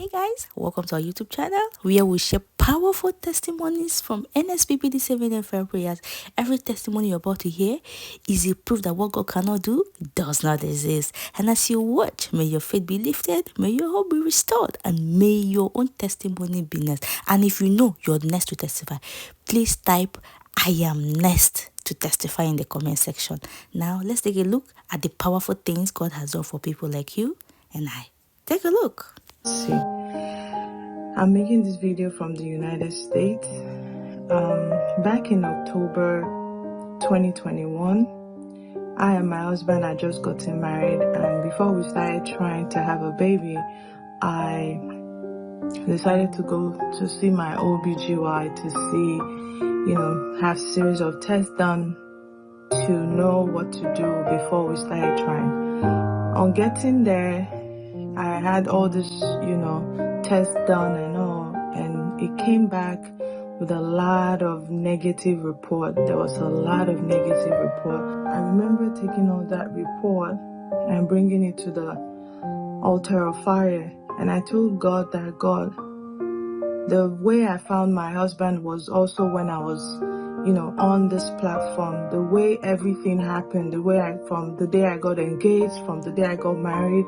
Hey guys, welcome to our YouTube channel where we share powerful testimonies from NSPPD 7am prayer prayers. Every testimony you're about to hear is a proof that what God cannot do does not exist. And as you watch, may your faith be lifted, may your hope be restored, and may your own testimony be next. And if you know you're next to testify, please type "I am next" to testify in the comment section. Now let's take a look at the powerful things God has done for people like you and I. Take a look. See, I'm making this video from the United States. Back in October 2021, I and my husband had just gotten married, and before we started trying to have a baby, I decided to go to see my OBGY to see, have series of tests done to know what to do before we started trying. On getting there, I had all this, tests done and all, and it came back with a lot of negative report. There was a lot of negative report. I remember taking all that report and bringing it to the altar of fire, and I told God that, God, the way I found my husband was also when I was, on this platform. The way everything happened, from the day I got engaged, from the day I got married,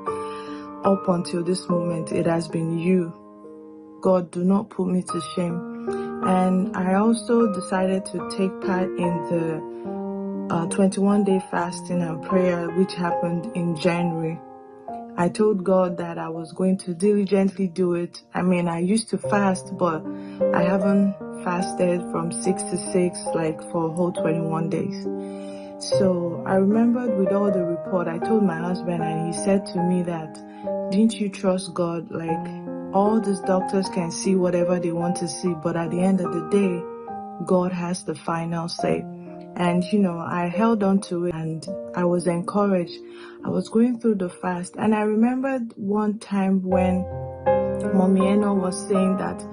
up until this moment, it has been you. God, do not put me to shame. And I also decided to take part in the 21-day fasting and prayer, which happened in January. I told God that I was going to diligently do it. I mean, I used to fast, but I haven't fasted from 6 to 6, like for a whole 21 days. So I remembered with all the report, I told my husband, and he said to me that, didn't you trust God? Like, all these doctors can see whatever they want to see, but at the end of the day, God has the final say. And, I held on to it and I was encouraged. I was going through the fast, and I remembered one time when Mommy Eno was saying that,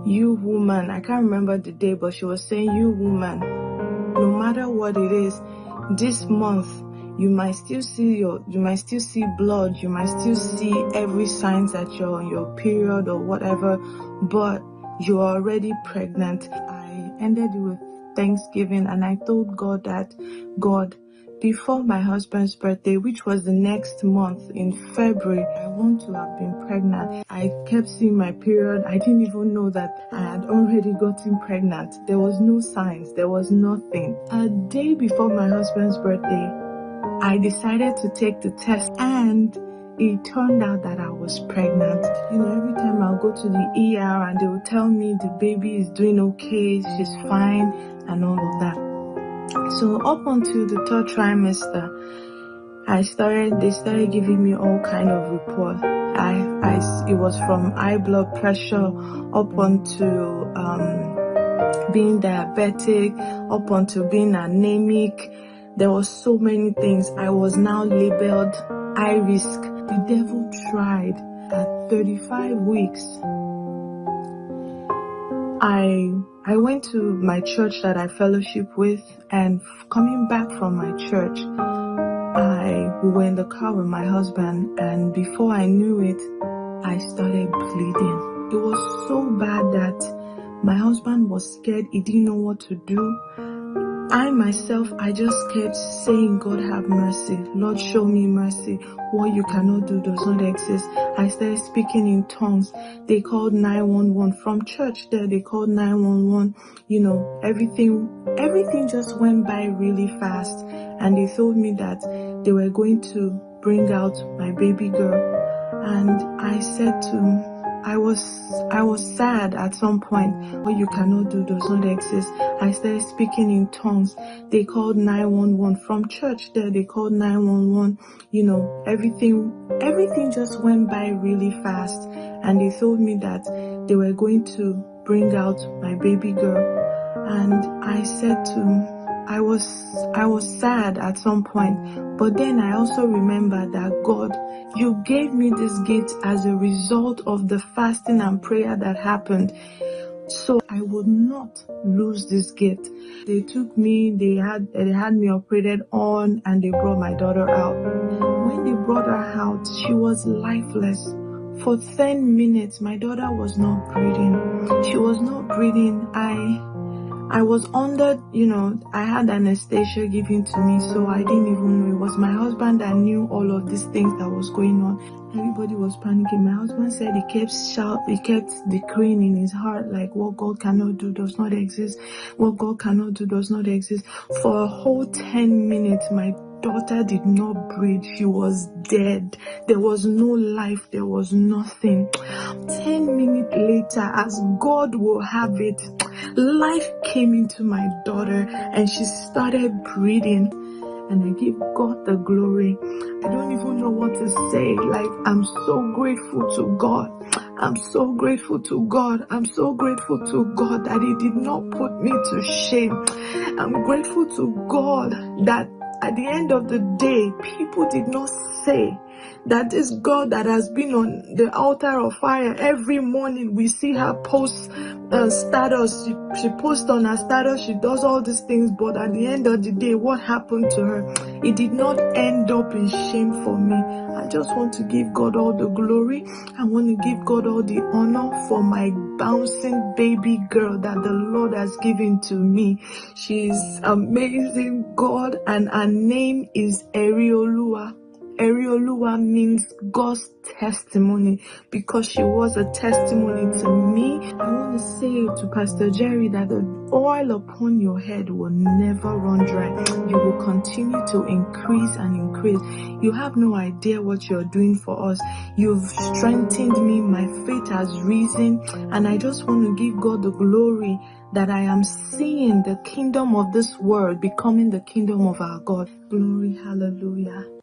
you woman, I can't remember the day, but she was saying, you woman, no matter what it is, this month, you might still see blood, you might still see every sign that you're on your period or whatever, but you're already pregnant. I ended with Thanksgiving, and I told God that, God, before my husband's birthday, which was the next month in February, I want to have been pregnant. I kept seeing my period. I didn't even know that I had already gotten pregnant. There was no signs. There was nothing. A day before my husband's birthday, I decided to take the test, and it turned out that I was pregnant. Every time I'll go to the ER and they will tell me the baby is doing okay, she's fine, and all of that. So up until the third trimester, they started giving me all kind of report. It was from high blood pressure up onto being diabetic, up onto being anemic. There was so many things. I was now labeled high risk. The devil tried. At 35 weeks, I went to my church that I fellowship with, and coming back from my church, we were in the car with my husband, and before I knew it, I started bleeding. It was so bad that my husband was scared. He didn't know what to do. I just kept saying, God have mercy. Lord, show me mercy. What you cannot do does not exist. I started speaking in tongues. They called 911 from church there. They called 911. Everything just went by really fast. And they told me that they were going to bring out my baby girl. And I said to I was sad at some point. What you cannot do does not exist. I started speaking in tongues. They called 911 from church there. They called 911. Everything just went by really fast. And they told me that they were going to bring out my baby girl. And I said to I was sad at some point, but then I also remembered that, God, you gave me this gift as a result of the fasting and prayer that happened. So I would not lose this gift. They took me, they had me operated on, and they brought my daughter out. When they brought her out, she was lifeless For 10 minutes, my daughter was not breathing. She was not breathing. I was under, I had anesthesia given to me, so I didn't even know. It was my husband that knew all of these things that was going on. Everybody was panicking. My husband said he kept decreeing in his heart, like, what God cannot do does not exist. What God cannot do does not exist. For a whole 10 minutes, my daughter did not breathe. She was dead. There was no life. There was nothing. 10 minutes later, as God will have it, life came into my daughter and she started breathing. And I give God the glory. I don't even know what to say. Like, I'm so grateful to God. I'm so grateful to God. I'm so grateful to God that He did not put me to shame. I'm grateful to God that at the end of the day, people did not say that this girl that has been on the altar of fire every morning, we see her post status, she posts on her status, she does all these things, but at the end of the day, what happened to her? It did not end up in shame for me. I just want to give God all the glory. I want to give God all the honor for my bouncing baby girl that the Lord has given to me. She's amazing, God, and her name is Eriolua. Eriolua means God's testimony, because she was a testimony to me. I want to say to Pastor Jerry that the oil upon your head will never run dry. You will continue to increase and increase. You have no idea what you're doing for us. You've strengthened me. My faith has risen, and I just want to give God the glory that I am seeing the kingdom of this world becoming the kingdom of our God. Glory, hallelujah.